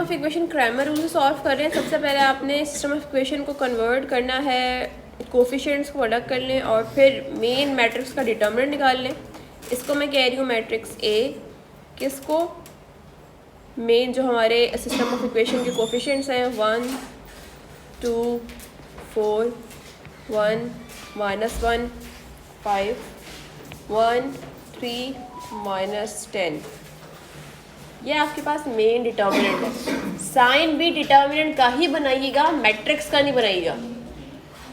Of equation Cramer rule से solve कर रहे हैं। सबसे पहले आपने सिस्टम ऑफ इक्वेशन को कन्वर्ट करना है, कोफिशिएंट्स को अलग कर लें और फिर मेन मैट्रिक्स का डिटर्मिनेंट निकाल लें। इसको मैं कह रही हूँ मैट्रिक्स ए, किसको, मेन जो हमारे सिस्टम ऑफ इक्वेशन के कोफिशिएंट्स हैं 1 2 4 1 -1 5 1 3 -10, ये आपके पास मेन डिटर्मिनेंट है। साइन भी डिटर्मिनेंट का ही बनाइएगा, मैट्रिक्स का नहीं बनाइएगा।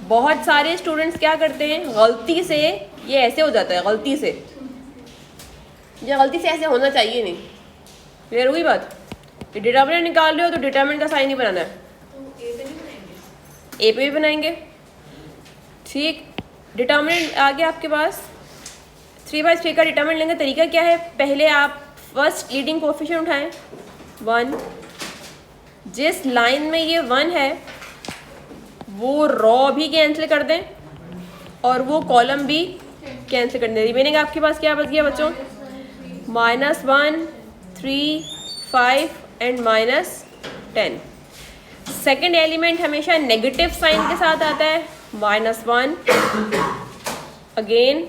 बहुत सारे स्टूडेंट्स क्या करते हैं, गलती से ये ऐसे हो जाता है, गलती से ऐसे होना चाहिए नहीं। क्लियर हुई बात? डिटर्मिनेंट निकाल रहे हो तो डिटर्मिनेंट का साइन ही बनाना है, ए पे भी बनाएंगे। ठीक, डिटर्मिनेंट आ गया आपके पास। 3/3 का डिटर्मिनेंट लेंगे। तरीका क्या है, पहले आप फर्स्ट लीडिंग कोफिशिएंट उठाएं 1, जिस लाइन में ये 1 है वो रॉ भी कैंसिल कर दें और वो कॉलम भी कैंसिल कर दें। रिमेनिंग आपके पास क्या बच गया बच्चों, -1 3 5 एंड -10। सेकेंड एलिमेंट हमेशा नेगेटिव साइन के साथ आता है, -1 अगेन।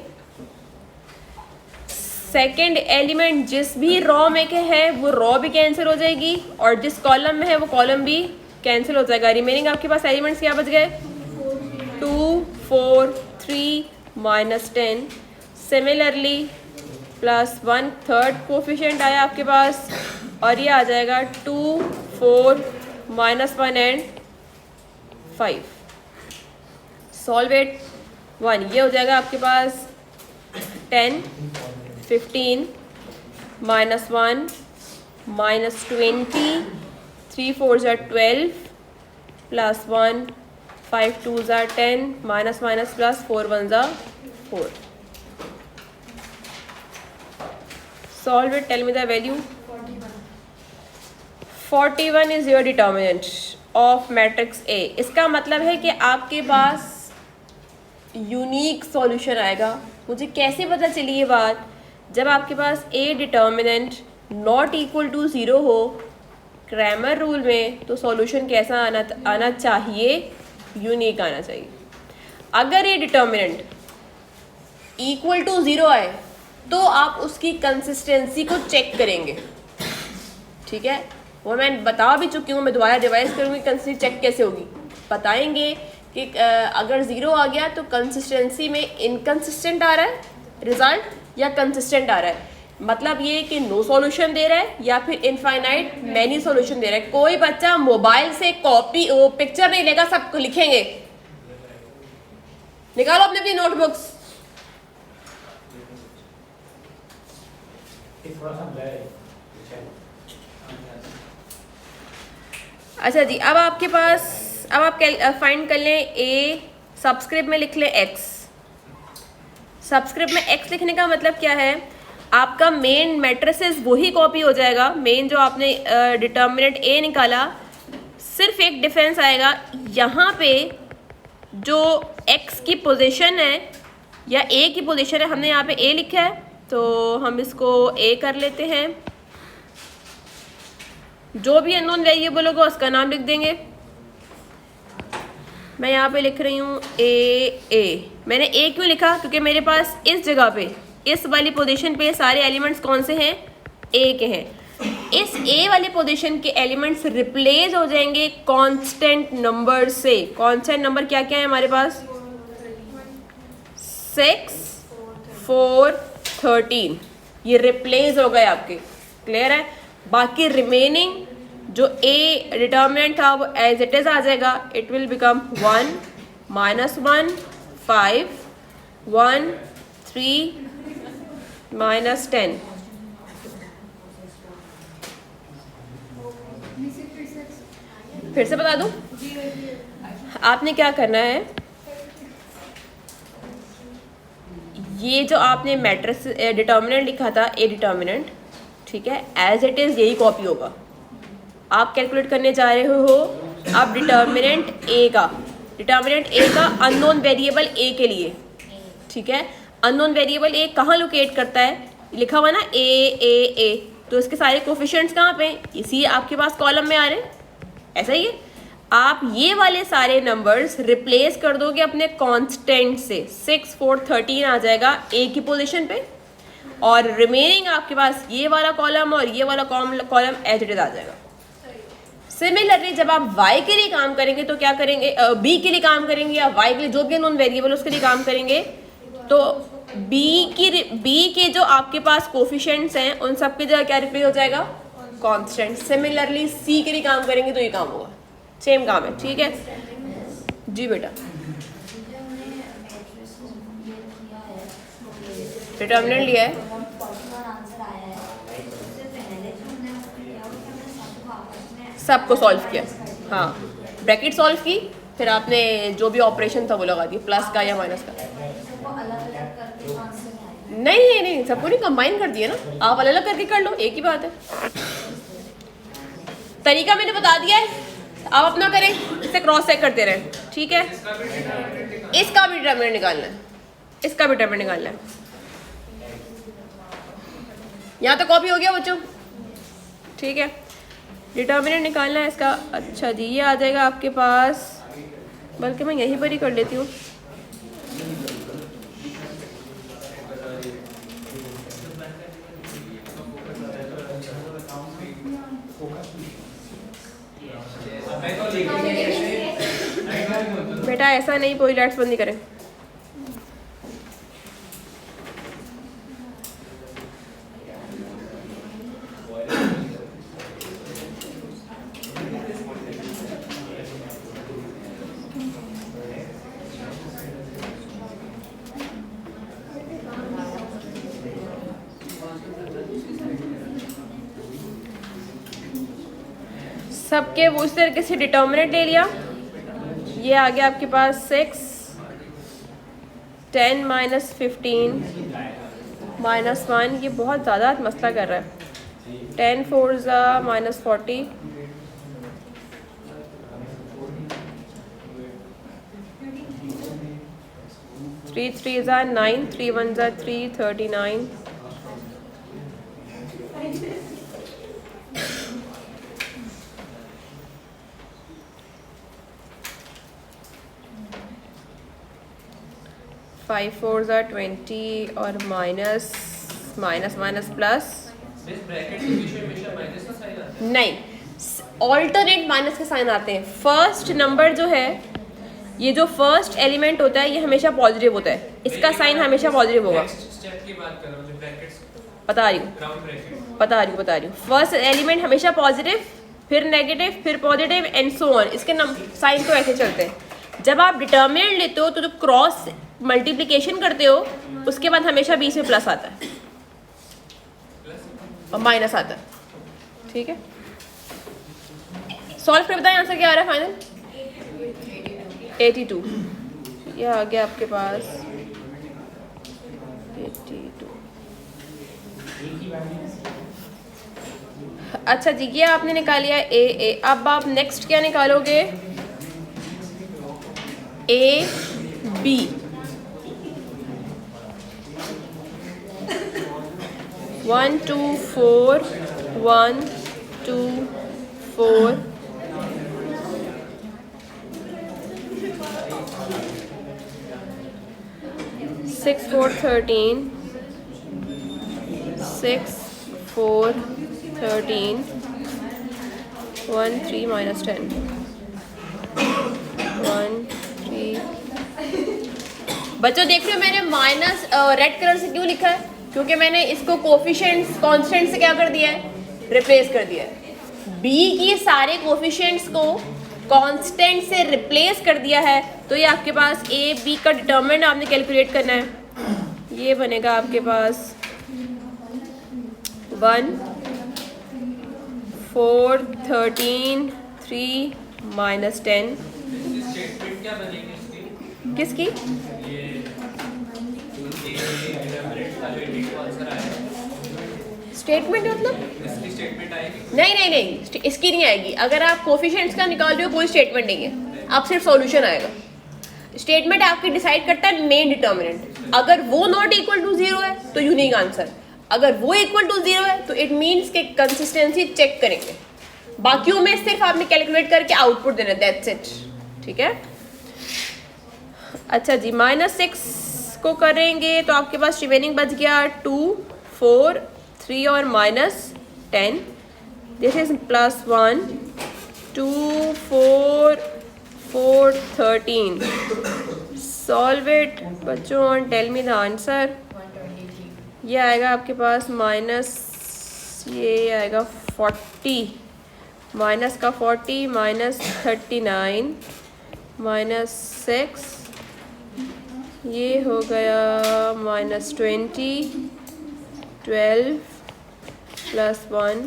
सेकेंड एलिमेंट जिस भी रॉ में के है वो रॉ भी कैंसिल हो जाएगी और जिस कॉलम में है वो कॉलम भी कैंसिल हो जाएगा। रिमेनिंग आपके पास एलिमेंट्स क्या बच गए, 2 4 3 -10। सिमिलरली +1 थर्ड कोफिशिएंट आया आपके पास और ये आ जाएगा 2 4 -1 एंड 5। सॉल्व इट 1, ये हो जाएगा आपके पास 10 15 -1 -20 3 4 12 +1 5 2 10 -4 1 4। Solve it. Tell me the value. 41 is your determinant of matrix A. इसका मतलब है कि आपके पास यूनिक सॉल्यूशन आएगा। मुझे कैसे पता चली ये बात, जब आपके पास A determinant not equal to 0 हो क्रैमर रूल में, तो सॉल्यूशन कैसा आना चाहिए, यूनिक आना चाहिए। अगर ये डिटर्मिनेंट इक्वल टू 0 आए तो आप उसकी कंसिस्टेंसी को चेक करेंगे। ठीक है, वो मैं बता भी चुकी हूँ, मैं दोबारा रिवाइज करूँगी कंसिस्टेंसी चेक कैसे होगी। बताएंगे कि अगर 0 आ गया तो कंसिस्टेंसी में इनकंसिस्टेंट आ रहा है रिजल्ट या कंसिस्टेंट आ रहा है। मतलब ये कि नो सॉल्यूशन दे रहा है या फिर इनफाइनाइट मैनी सॉल्यूशन दे रहा है। कोई बच्चा मोबाइल से कॉपी वो पिक्चर नहीं लेगा, सब लिखेंगे। निकालो अपने अपनी नोटबुक्स। अच्छा जी, अब आपके पास, अब आप फाइंड कर लें ए, सबस्क्रिप्ट में लिख लें x। सबस्क्रिप्ट में x लिखने का मतलब क्या है, आपका मेन मैट्रिसेस वही कॉपी हो जाएगा। मेन जो आपने डिटर्मिनेंट a निकाला, सिर्फ एक डिफरेंस आएगा, यहाँ पे जो x की पोजीशन है या a की पोजीशन है, हमने यहाँ पे a लिखा है तो हम इसको a कर लेते हैं। जो भी अननोन वेरिएबल होगा उसका नाम लिख देंगे। मैं यहाँ पे लिख रही हूँ a। मैंने a क्यों लिखा, क्योंकि मेरे पास इस जगह पे, इस वाली पोजीशन पे सारे एलिमेंट्स कौन से हैं, a के हैं। इस a वाली पोजीशन के एलिमेंट्स रिप्लेस हो जाएंगे कांस्टेंट नंबर से। कांस्टेंट नंबर क्या क्या है हमारे पास, 6 4 13, ये रिप्लेस हो गए आपके। क्लियर है? बाकी रिमेनिंग जो a डिटर्मिनेंट था वो एज इट इज आ जाएगा। It will become 1 -1 5 1 3 -10। फिर से बता दूं, आपने क्या करना है, ये जो आपने मैट्रिक्स डिटर्मिनेंट लिखा था ए डिटर्मिनेंट, ठीक है, एज इट इज़ यही कॉपी होगा। आप कैलकुलेट करने जा रहे हो अब डिटर्मिनेंट ए का अननोन वेरिएबल ए के लिए। ठीक है, अननोन वेरिएबल ए कहाँ लोकेट करता है, लिखा हुआ ना ए ए ए, तो इसके सारे कोफिशिएंट्स कहाँ पे, इसी आपके पास कॉलम में आ रहे हैं, ऐसा ही है। आप ये वाले सारे नंबर्स रिप्लेस कर दोगे अपने कांस्टेंट से, 6 4 13 आ जाएगा ए की पोजीशन पे, और रिमेनिंग आपके पास ये वाला कॉलम और ये वाला कॉलम एज इट इज आ जाएगा। सिमिलरली जब आप y के लिए काम करेंगे तो क्या करेंगे, b के लिए काम करेंगे या y के लिए जो भी नॉन वेरिएबल उसके लिए काम करेंगे, तो b के जो आपके पास कोफिशिएंट्स हैं उन सब की जगह क्या रिप्लेस हो जाएगा, कांस्टेंट। सिमिलरली c के लिए काम करेंगे तो ये काम होगा, सेम काम है, ठीक है जी बेटा। डिटर्मिनेंट लिया है, सबको सॉल्व किया, हाँ ब्रैकेट सॉल्व की, फिर आपने जो भी ऑपरेशन था वो लगा दिया, प्लस का या माइनस का। नहीं सबको नहीं, कंबाइन कर दिया ना, आप अलग अलग करके कर लो, एक ही बात है। तरीका मैंने बता दिया है, आप अपना करें, इसे क्रॉस चेक करते रहें, ठीक है। इसका भी डिटर्मिनेंट निकालना है, इसका भी डिटर्मिनेंट निकालना है। यहाँ तो कॉपी हो गया बच्चों, ठीक है। डिटर्मिनेंट निकालना है इसका, अच्छा जी ये आ जाएगा आपके पास, बल्कि मैं यहीं पर ही कर लेती हूँ। बेटा ऐसा नहीं, पूरी लाइट्स बंद नहीं करें। सबके वो उस तरीके से डिटर्मिनेंट ले लिया, ये आ गया आपके पास 6 10 माइनस 15 माइनस 1, ये बहुत ज़्यादा मसला कर रहा है। 10 4 ज़ा माइनस 40, 3 3 ज़ा 9, 3 1 ज़ा 3 39, 5 4 ज़ा 20 और माइनस माइनस माइनस प्लस, नहीं ऑल्टरनेट माइनस के साइन आते हैं। फर्स्ट नंबर जो है, ये जो फर्स्ट एलिमेंट होता है ये हमेशा पॉजिटिव होता है, इसका साइन हमेशा पॉजिटिव होगा। बता रही हूँ फर्स्ट एलिमेंट हमेशा पॉजिटिव, फिर नेगेटिव, फिर पॉजिटिव एंड सो ऑन, इसके साइन तो ऐसे चलते हैं। जब आप डिटर्मिनेंट लेते हो तो जो क्रॉस मल्टीप्लिकेशन करते हो उसके बाद हमेशा बीच में प्लस आता है और माइनस आता है, ठीक है। सॉल्व कर बताएं आंसर क्या आ रहा है फाइनल, 82। ये आ गया आपके पास 82। अच्छा जी, ये आपने निकाल लिया ए। अब आप नेक्स्ट क्या निकालोगे, ए बी। 1 2 4 1 2 4 6 4 13 6 4 13 1 3 minus 10 1 3। बच्चों देख रहे हो मैंने माइनस रेड कलर से क्यों लिखा है, क्योंकि मैंने इसको कोफिशिएंट्स कांस्टेंट से क्या कर दिया है, रिप्लेस कर दिया है। बी की सारे कोफिशिएंट्स को कांस्टेंट से रिप्लेस कर दिया है, तो ये आपके पास ए बी का डिटर्मिनेंट आपने कैलकुलेट करना है। ये बनेगा आपके पास 1 4 13 3 माइनस 10। क्या बनेगी किसकी, स्टेटमेंट मतलब इसकी स्टेटमेंट आएगी? नहीं इसकी नहीं आएगी। अगर आप कोफिशिएंट्स का निकाल रहे हो कोई स्टेटमेंट नहीं है, आप सिर्फ सॉल्यूशन आएगा। स्टेटमेंट आपकी डिसाइड करता है मेन डिटर्मिनेंट, अगर वो नॉट इक्वल टू 0 है तो यूनिक आंसर, अगर वो इक्वल टू 0 है तो इट मीन्स के कंसिस्टेंसी चेक करेंगे, बाकियों में सिर्फ आपने कैलकुलेट करके आउटपुट देना, दैट्स इट। ठीक है, अच्छा जी, -6 को करेंगे तो आपके पास रिमेनिंग बच गया 2, 4, 3 और -10। This is +1, 2, 4, 4, 13। सॉल्व इट बच्चों and tell me the answer. ये आएगा आपके पास ये आएगा 40, माइनस का 40 -39 -6, ये हो गया -20, 12 +1,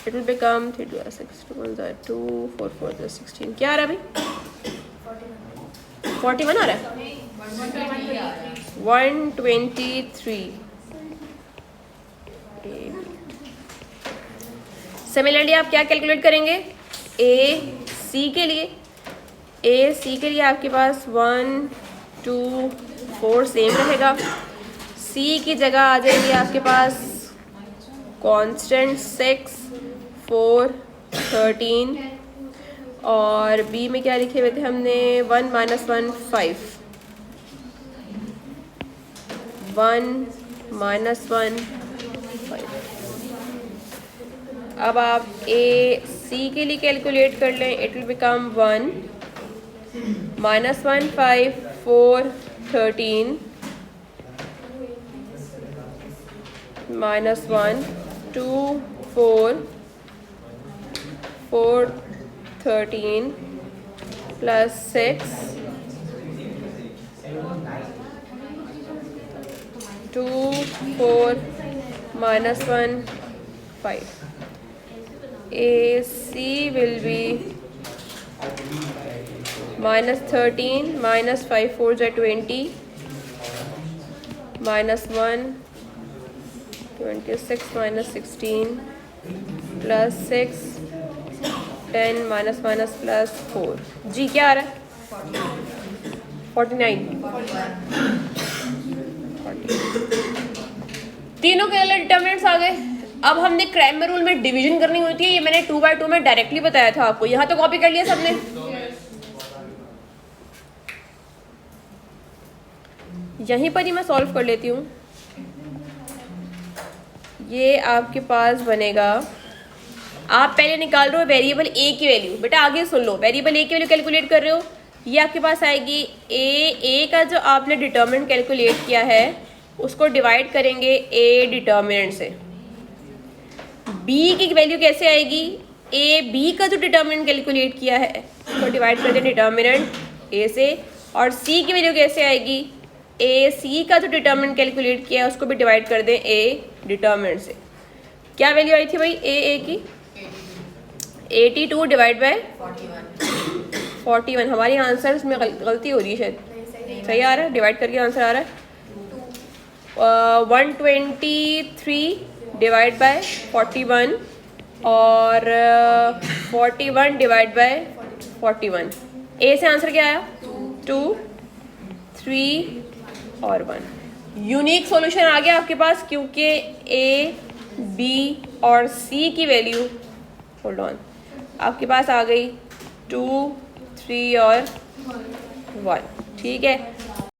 इट विल बिकम 3 2 6 2 4 4 16। क्या आ रहा है भाई? 41 आ रहा है, 123। सिमिलरली आप क्या कैलकुलेट करेंगे? ए सी के लिए आपके पास 1, 2, 4 सेम रहेगा। सी की जगह आ जाएगी आपके पास कांस्टेंट 6, 4, 13 और बी में क्या लिखे हुए थे हमने? 1 -1 5, 1 -1 5। अब आप ए सी के लिए कैलकुलेट कर लें, it will become 1 -1 5 4 13 -1 2 4 4 13 +6 2 4 -1 5। AC will be -13 -5 4 20 -1 26 -16 +6 10 +4। जी क्या आ रहा है? 49। तीनों के अलग डिटर्मिनेंट्स आ गए। अब हमने क्रैमर रूल में डिवीजन करनी होती है, ये मैंने 2/2 में डायरेक्टली बताया था आपको। यहाँ तो कॉपी कर लिया सबने? यहीं पर ही मैं सॉल्व कर लेती हूँ। ये आपके पास बनेगा, आप पहले निकाल रहे हो वेरिएबल ए की वैल्यू। बेटा आगे सुन लो, वेरिएबल ए की वैल्यू कैलकुलेट कर रहे हो, ये आपके पास आएगी ए का जो आपने डिटर्मिनेंट कैलकुलेट किया है उसको डिवाइड करेंगे ए डिटर्मिनेंट से। बी की वैल्यू कैसे आएगी? ए बी का जो डिटर्मिनेंट कैलकुलेट किया है उसको डिवाइड कर दें डिटर्मिनेंट ए से। और सी की वैल्यू कैसे आएगी? ए सी का जो डिटर्मिनेंट कैलकुलेट किया है उसको भी डिवाइड कर दें ए डिटर्मिनेंट से। क्या वैल्यू आई थी भाई ए की? 82 डिवाइड बाय 41। हमारी आंसर में गलती हो रही है शायद, सही आ रहा है? डिवाइड करके आंसर आ रहा है 123 डिवाइड बाय 41 और 41 डिवाइड बाय 41। ए से आंसर क्या आया? 2, 3 और 1। यूनिक सॉल्यूशन आ गया आपके पास, क्योंकि ए बी और सी की वैल्यू, होल्ड ऑन, आपके पास आ गई 2, 3 और 1। ठीक है,